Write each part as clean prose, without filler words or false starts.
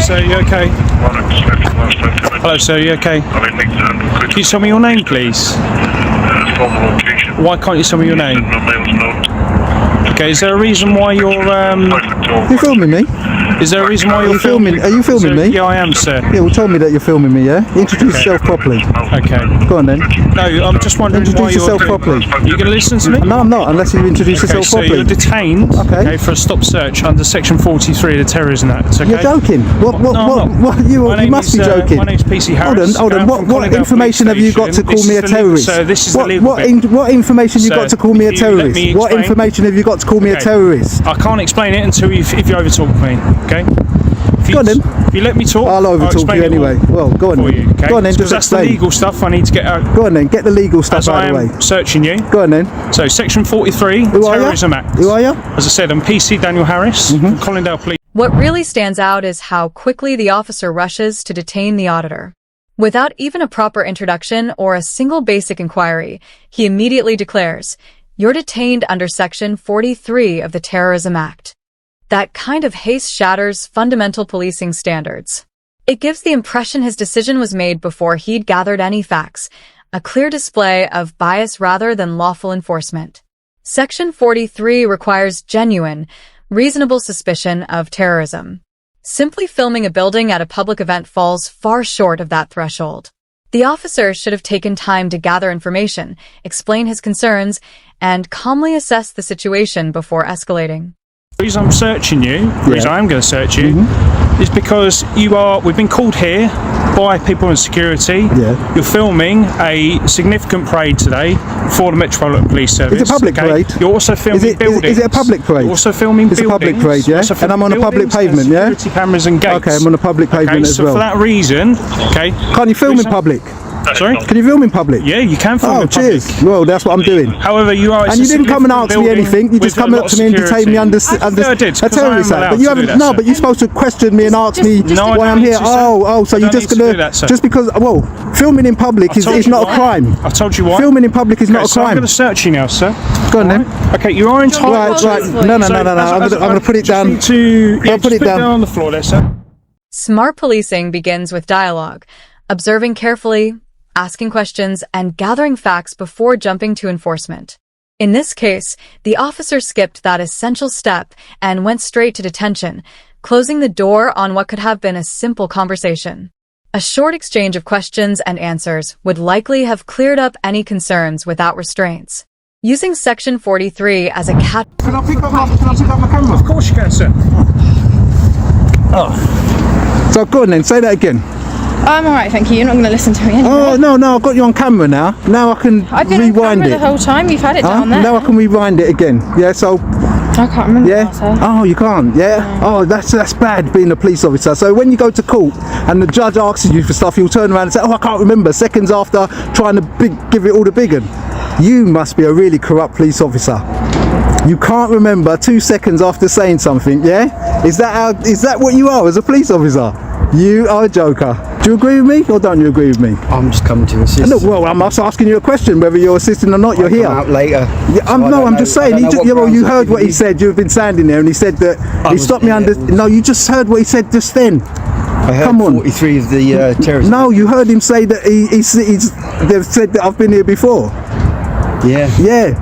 sir, you okay? Hello, sir, you okay? Can you tell me your name, please? Why can't you tell me your name? Okay, is there a reason why you're You filming me? Is there a reason why you're filming? Are you filming me? Yeah, I am, sir. Yeah, well, tell me that you're filming me. Yeah. Introduce yourself properly. Okay. Go on then. No, I'm just wondering why Introduce yourself properly. You gonna listen to me? No, I'm not. Unless you introduce yourself So properly. you're detained. Okay. For a stop search under Section 43 of the Terrorism Act. Okay. You're joking. What? You must be joking. My name's PC Harris. Hold on. What information have you got to call me a terrorist? So this is the legal bit. What information you got to call me a terrorist? What information have you got to call me a terrorist? I can't explain it until if you overtalk me. Okay. Go on then. If you let me talk, I'll overtalk you anyway. Well, go on then. You, okay? Go on then. Because that's the legal stuff I need to get out. Go on then. Get the legal stuff out of the way. I'm searching you. Go on then. So Section 43, Terrorism Act. Who are you? As I said, I'm PC Daniel Harris from Collindale Police. What really stands out is how quickly the officer rushes to detain the auditor. Without even a proper introduction or a single basic inquiry, he immediately declares, "You're detained under Section 43 of the Terrorism Act." That kind of haste shatters fundamental policing standards. It gives the impression his decision was made before he'd gathered any facts, a clear display of bias rather than lawful enforcement. Section 43 requires genuine, reasonable suspicion of terrorism. Simply filming a building at a public event falls far short of that threshold. The officer should have taken time to gather information, explain his concerns, and calmly assess the situation before escalating. The reason I'm searching you, the reason I am going to search you, is because we've been called here by people in security. Yeah. You're filming a significant parade today for the Metropolitan Police Service. It's a public parade. You're also filming buildings. Is it a public parade? You're also filming buildings. It's a public parade, yeah? And I'm on a public pavement, yeah? Security cameras and gates. Okay, I'm on a public pavement as well. So for that reason, Can't you film in public? Sorry? Can you film in public? Yeah, you can film in public. Cheers. Well, that's what I'm doing. However, you are... And you didn't come and ask me anything. You just come up to me and detain me under a terrorist act. But you haven't... No, but you're supposed to question me and ask me why I'm here. So you're just going to... Just because... Well, filming in public is not a crime. I told you why. Filming in public is not a crime. I'm going to search you now, sir. Go on then. Okay, you are entitled... Right. No. I'm going to put it down. I'll put it down on the floor there, sir. Smart policing begins with dialogue, observing carefully, asking questions, and gathering facts before jumping to enforcement. In this case, the officer skipped that essential step and went straight to detention, closing the door on what could have been a simple conversation. A short exchange of questions and answers would likely have cleared up any concerns without restraints. Using Section 43 as a cat... Can I pick up my camera? Of course you can, sir. So go on then, say that again. I'm alright, thank you. You're not going to listen to me anyway. Oh, no, I've got you on camera now. Now I can I've been rewind on camera it. the whole time. You've had it down there. Now I can rewind it again. Yeah, so... I can't remember. Yeah? Oh, you can't? Yeah? Oh, that's bad being a police officer. So when you go to court and the judge asks you for stuff, you'll turn around and say, oh, I can't remember, seconds after trying to give it all the big one. You must be a really corrupt police officer. You can't remember 2 seconds after saying something, yeah? Is that what you are as a police officer? You are a joker. Do you agree with me or don't you agree with me? I'm just coming to assist. Look, well, I'm just asking you a question, whether you're assisting or not. You're here. Out later. Yeah, I'm just saying. You heard what he said. You've been standing there, and he said that he stopped me under. No, you just heard what he said just then. I heard Come on. 43 of the terrorism. No, you heard him say that they've said that I've been here before. Yeah. Yeah.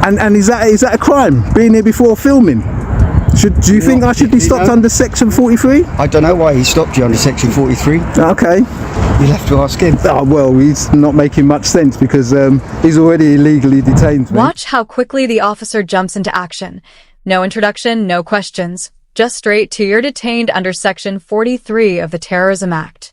And is that a crime? Being here before filming? Do you think I should be stopped under Section 43? I don't know why he stopped you under Section 43. Okay. You'll have to ask him. Oh, well, he's not making much sense because he's already illegally detained me. Watch how quickly the officer jumps into action. No introduction, no questions. Just straight to you're detained under Section 43 of the Terrorism Act.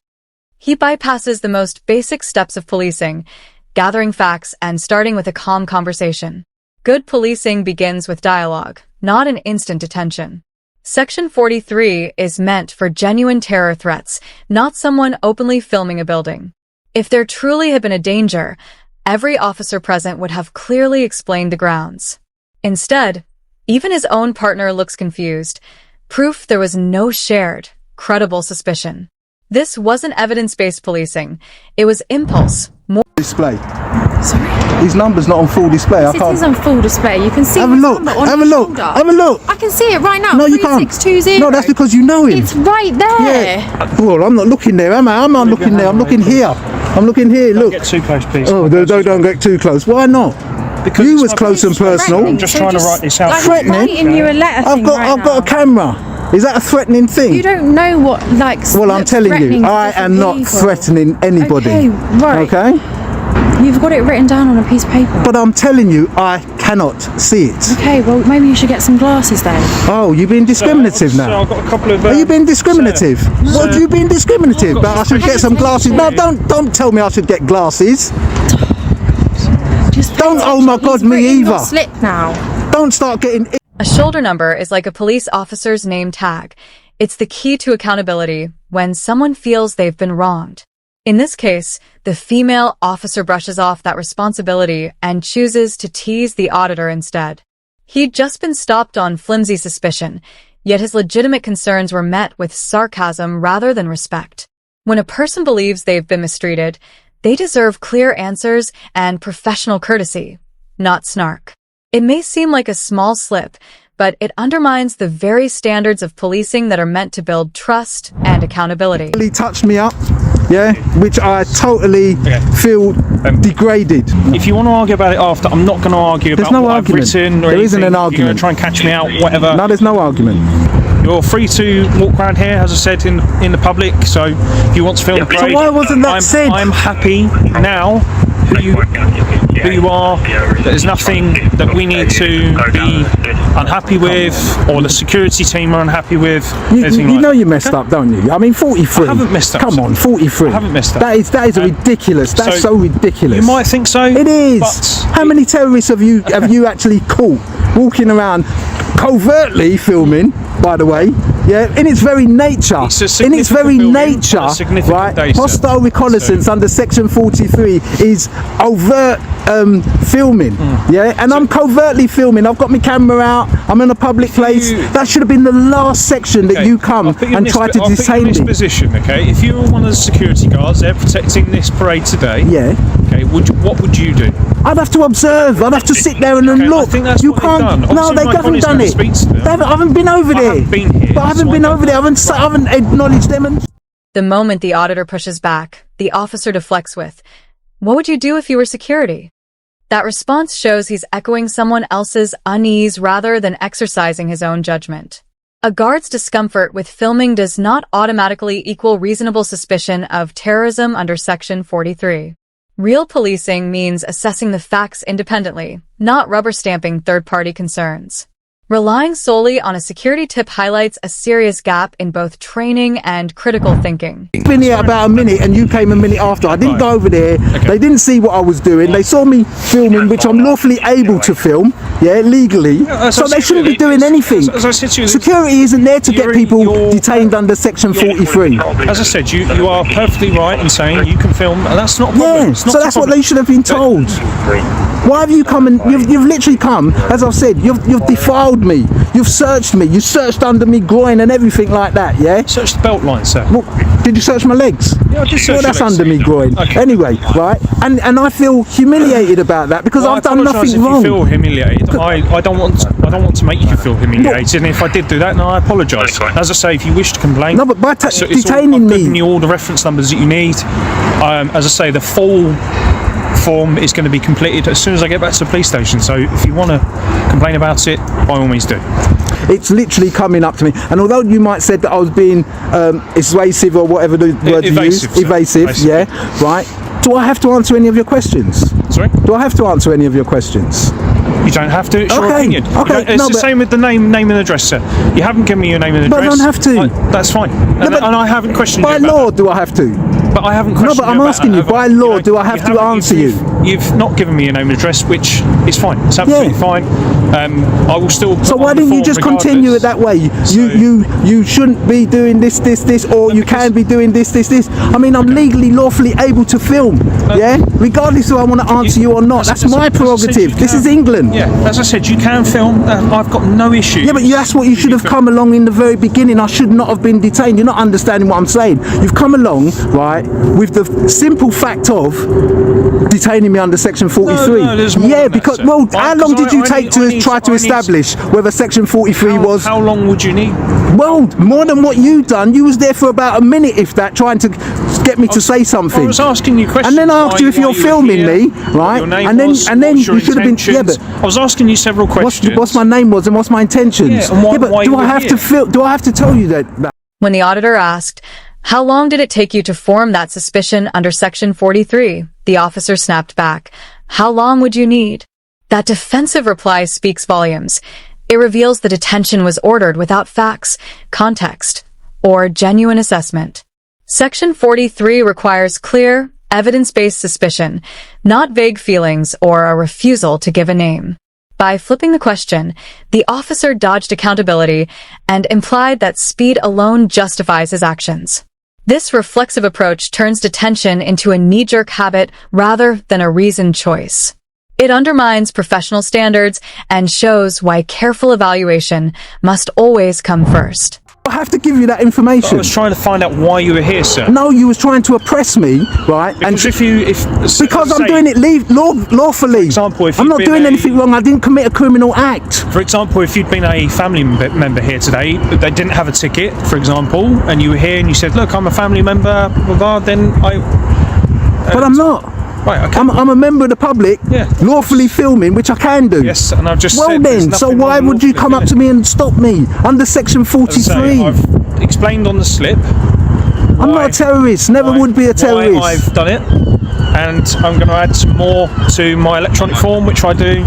He bypasses the most basic steps of policing, gathering facts and starting with a calm conversation. Good policing begins with dialogue, not an instant detention. Section 43 is meant for genuine terror threats, not someone openly filming a building. If there truly had been a danger, every officer present would have clearly explained the grounds. Instead, even his own partner looks confused, proof there was no shared, credible suspicion. This wasn't evidence-based policing. It was impulse. Display. Sorry? His number's not on full display. I It can't. is on full display. You can see Have a his look. number on Have a his look. shoulder. Have a look. I can see it right now. No, you can't. 3620. No, that's because you know him. It's right there. Yeah. Well, I'm not looking there, am I? I'm not looking there. I'm looking here. I'm looking here. Don't Look. get too close, please. Oh, don't get too close. Why not? Because You it's was my close and business. personal. I'm just trying to write this out. I'm Threatening? writing you a letter I've thing got right a now. camera. Is that a threatening thing? You don't know what, like, Well, I'm looks telling threatening you, to I different am not people. threatening anybody. Okay, right. Okay? You've got it written down on a piece of paper. But I'm telling you, I cannot see it. Okay, well, maybe you should get some glasses then. Oh, you're being discriminative So now. I've got a couple of. Are you being discriminative? What do you being discriminative? But I should get some glasses. No, don't tell me I should get glasses. Just Don't, oh my God, He's me written your either. slip now. Don't start getting. A shoulder number is like a police officer's name tag. It's the key to accountability when someone feels they've been wronged. In this case, the female officer brushes off that responsibility and chooses to tease the auditor instead. He'd just been stopped on flimsy suspicion, yet his legitimate concerns were met with sarcasm rather than respect. When a person believes they've been mistreated, they deserve clear answers and professional courtesy, not snark. It may seem like a small slip, but it undermines the very standards of policing that are meant to build trust and accountability. Really touched me up, yeah, which I totally feel degraded. If you want to argue about it after, I'm not going to argue There's about no what argument. I've written or There isn't anything. an If you're going argument. to try and catch me out, whatever. No, there's no argument. You're free to walk around here, as I said, in the public. So if you want to film the parade, why wasn't that said? I'm happy now who you are. There's nothing that we need to be unhappy with, or the security team are unhappy with. You know you messed up, don't you? I mean, 43. I haven't messed up, Come sir. on, 43. I haven't messed up. That is ridiculous. That's so ridiculous. You might think so. It is. But How many terrorists have you actually caught walking around covertly filming? By the way, yeah, in its very nature, It's a in its very significant building nature, on a significant right? day, sir. Hostile reconnaissance under Section 43 is overt filming, yeah, and I'm covertly filming. I've got my camera out. I'm in a public place. That should have been the last section that you come I'll put you in and this try to I'll put you detain in this me. position, okay? If you were one of the security guards there protecting this parade today, Yeah. okay, what would you do? I'd have to observe. I'd have to sit there and Okay, I look. think that's You what they've can't. done. No, Obviously, they my haven't colleague's done gonna it. speak to them. I haven't been over I there. haven't been here, But I haven't so I been don't over there. I haven't acknowledged them. And The moment the auditor pushes back, the officer deflects with, "What would you do if you were security?" That response shows he's echoing someone else's unease rather than exercising his own judgment. A guard's discomfort with filming does not automatically equal reasonable suspicion of terrorism under Section 43. Real policing means assessing the facts independently, not rubber-stamping third-party concerns. Relying solely on a security tip highlights a serious gap in both training and critical thinking. I've been here about a minute and you came a minute after. I didn't go over there. They didn't see what I was doing. They saw me filming, which I'm lawfully able to film, yeah, legally. So they shouldn't be doing anything. As I said to you, Security isn't there to get you're- people you're- detained under Section 43. As I said, you are perfectly right in saying you can film, and that's not a problem. Yeah, It's not so a that's what problem. they should have been told. Why have you come and you've literally come, as I've said, you've defiled me, you've searched me, you searched under me groin and everything like that, yeah? Search the belt line, sir. Well, did you search my legs? Yeah, I did search Well, your that's legs. under me groin. Okay. Anyway, right? And I feel humiliated about that because Well, I've done I apologise nothing if wrong. you feel humiliated. I don't want to make you feel humiliated. And if I did do that, then I apologise. As I say, if you wish to complain, No, but by it's all- detaining I've me- given you all the reference numbers that you need. As I say, the full form is going to be completed as soon as I get back to the police station. So if you want to complain about it, by all means do. It's literally coming up to me. And although you might said that I was being evasive or whatever the word you Evasive, used, sir. evasive, Evasive. yeah, right? Do I have to answer any of your questions? Sorry? Do I have to answer any of your questions? You don't have to. It's your Okay, opinion. You okay, don't- It's no, the but- same with the name and address, sir. You haven't given me your name and But I address. don't have to. That's fine. No, but and I haven't questioned By you about law, that. do I have to? But I haven't No, questioned but I'm you about asking that, you, have I? by law, do I have you to haven't- answer you? You've not given me your name and address, which is fine. It's absolutely fine. I will still. So why didn't you just continue it that way? You shouldn't be doing this, or you can be doing this. I mean, I'm legally, lawfully able to film, yeah? Regardless of I want to answer you or not. That's my prerogative. This is England. Yeah, as I said, you can film. I've got no issue. Yeah, but that's what you should have come along in the very beginning. I should not have been detained. You're not understanding what I'm saying. You've come along, right, right, with the simple fact of detaining me under Section 43. No, there's more yeah, than that, because, sir. well, Right, how long 'cause did you I take need- to I need try to- to I need- establish whether Section 43 was... How long would you need? Well, more than what you done. You was there for about a minute, if that, trying to get me to say something. I was asking you questions. And then I asked you if you're were filming here, me, what right? your name And then was, and then what's your you should have been. Yeah, intentions. but I was asking you several questions. what's my name was and what's my intentions? Yeah, and why- but why do you I were have to here? do I have to tell you that? When the auditor asked, "How long did it take you to form that suspicion under Section 43?" the officer snapped back, "How long would you need?" That defensive reply speaks volumes. It reveals the detention was ordered without facts, context, or genuine assessment. Section 43 requires clear, evidence-based suspicion, not vague feelings or a refusal to give a name. By flipping the question, the officer dodged accountability and implied that speed alone justifies his actions. This reflexive approach turns detention into a knee-jerk habit rather than a reasoned choice. It undermines professional standards and shows why careful evaluation must always come first. I have to give you that I information. was trying to find out why you were here, sir. No, you was trying to oppress me, right? Because Because I'm doing it lawfully. example, if I'm you'd not been doing a- anything wrong. I didn't commit a criminal act. For example, if you'd been a family member here today, but they didn't have a ticket, for example, and you were here and you said, "Look, I'm a family member," blah, blah, then I. But I'm not. Right, okay. I'm a member of the public, Yeah. lawfully filming, which I can do. Yes, and I've just Well said there's then, so nothing why wrong would you lawfully come up doing to me and stop me under Section it. As I 43? say, I've explained on the slip. I'm not a terrorist, never would be a terrorist. Why I've done it, and I'm going to add some more to my electronic form, which I do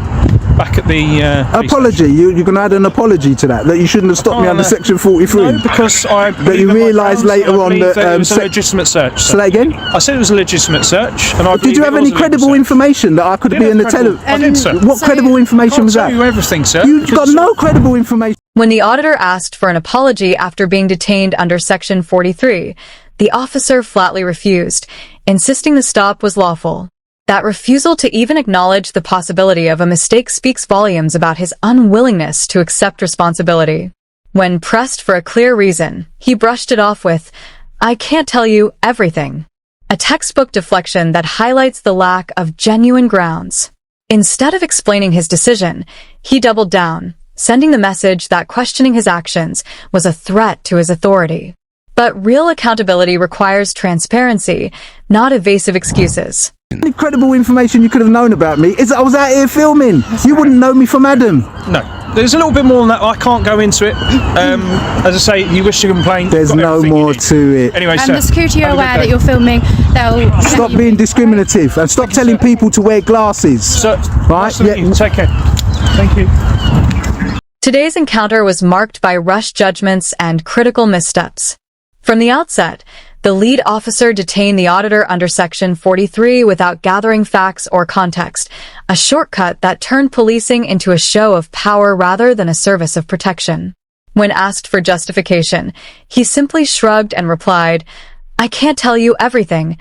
back at the police Apology, you're going to add an apology to that you shouldn't have stopped me under Section 43? No, because I That you realised later on that it was a legitimate search. Say that again? I said it was a legitimate search, and I Did you have any credible information that I could be in the tele? I did, sir. What credible information was I'll that? tell you everything, sir. You've got no credible information. When the auditor asked for an apology after being detained under Section 43, the officer flatly refused, insisting the stop was lawful. That refusal to even acknowledge the possibility of a mistake speaks volumes about his unwillingness to accept responsibility. When pressed for a clear reason, he brushed it off with, "I can't tell you everything." A textbook deflection that highlights the lack of genuine grounds. Instead of explaining his decision, he doubled down, sending the message that questioning his actions was a threat to his authority. But real accountability requires transparency, not evasive excuses. Any credible information you could have known about me is that I was out here filming. You wouldn't know me from Adam. No, there's a little bit more than that. I can't go into it. As I say, you wish to complain. There's you've got no everything you more need. to it. Anyway, And sir, the security are have a good aware day. that you're filming. They'll Stop being discriminative and stop telling people to wear glasses. So, Right, nice to meet yeah. you. Take care. Thank you. Today's encounter was marked by rushed judgments and critical missteps. From the outset, the lead officer detained the auditor under Section 43 without gathering facts or context, a shortcut that turned policing into a show of power rather than a service of protection. When asked for justification, he simply shrugged and replied, "I can't tell you everything,"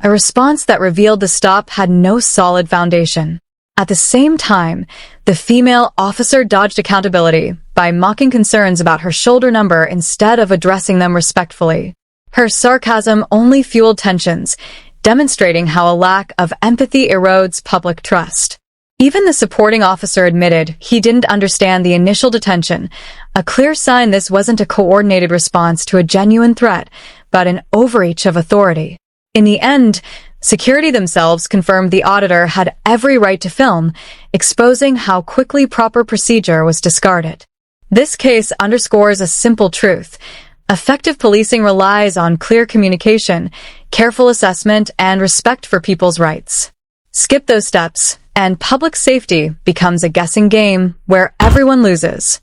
a response that revealed the stop had no solid foundation. At the same time, the female officer dodged accountability by mocking concerns about her shoulder number instead of addressing them respectfully. Her sarcasm only fueled tensions, demonstrating how a lack of empathy erodes public trust. Even the supporting officer admitted he didn't understand the initial detention, a clear sign this wasn't a coordinated response to a genuine threat, but an overreach of authority. In the end, security themselves confirmed the auditor had every right to film, exposing how quickly proper procedure was discarded. This case underscores a simple truth. Effective policing relies on clear communication, careful assessment, and respect for people's rights. Skip those steps, and public safety becomes a guessing game where everyone loses.